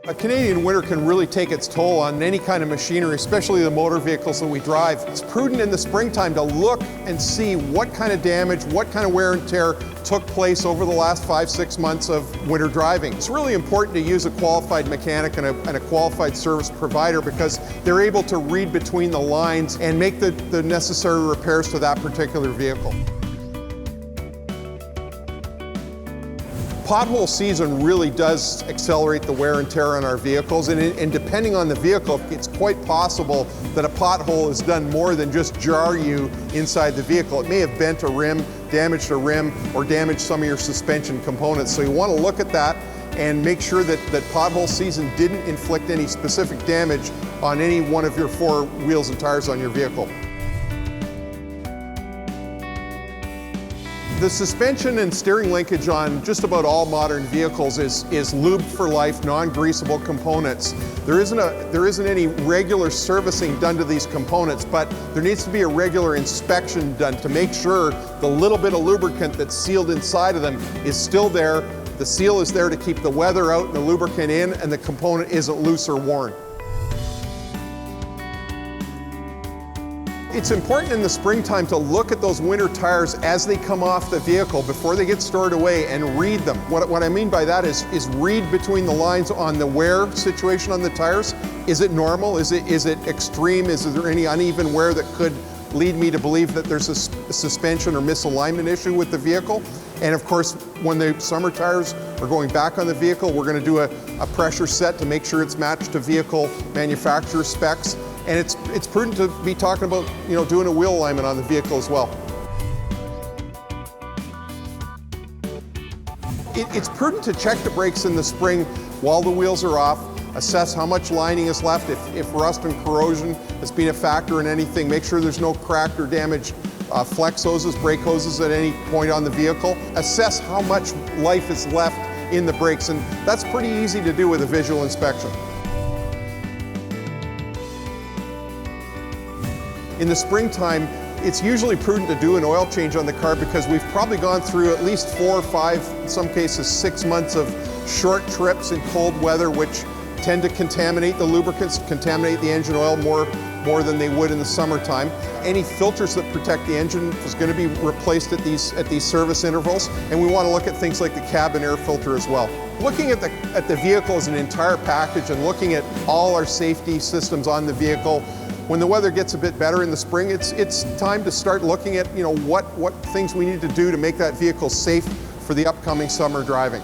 A Canadian winter can really take its toll on any kind of machinery, especially the motor vehicles that we drive. It's prudent in the springtime to look and see what kind of damage, what kind of wear and tear took place over the last 5-6 months of winter driving. It's really important to use a qualified mechanic and a qualified service provider because they're able to read between the lines and make the necessary repairs to that particular vehicle. Pothole season really does accelerate the wear and tear on our vehicles, and depending on the vehicle, it's quite possible that a pothole has done more than just jar you inside the vehicle. It may have bent a rim, damaged a rim, or damaged some of your suspension components. So you want to look at that and make sure that pothole season didn't inflict any specific damage on any one of your 4 wheels and tires on your vehicle. The suspension and steering linkage on just about all modern vehicles is lubed for life, non-greasable components. There isn't any regular servicing done to these components, but there needs to be a regular inspection done to make sure the little bit of lubricant that's sealed inside of them is still there. The seal is there to keep the weather out and the lubricant in, and the component isn't loose or worn. It's important in the springtime to look at those winter tires as they come off the vehicle before they get stored away and read them. What I mean by that is read between the lines on the wear situation on the tires. Is it normal? Is it extreme? Is there any uneven wear that could lead me to believe that there's a suspension or misalignment issue with the vehicle? And of course, when the summer tires are going back on the vehicle, we're going to do a pressure set to make sure it's matched to vehicle manufacturer specs. And it's prudent to be talking about, doing a wheel alignment on the vehicle as well. It's prudent to check the brakes in the spring while the wheels are off, assess how much lining is left. If rust and corrosion has been a factor in anything, make sure there's no cracked or damaged flex hoses, brake hoses at any point on the vehicle. Assess how much life is left in the brakes, and that's pretty easy to do with a visual inspection. In the springtime, it's usually prudent to do an oil change on the car because we've probably gone through at least 4 or 5, in some cases 6 months of short trips in cold weather, which tend to contaminate the lubricants, contaminate the engine oil more than they would in the summertime. Any filters that protect the engine is going to be replaced at these service intervals, and we want to look at things like the cabin air filter as well. Looking at the vehicle as an entire package and looking at all our safety systems on the vehicle. When the weather gets a bit better in the spring, it's time to start looking at what things we need to do to make that vehicle safe for the upcoming summer driving.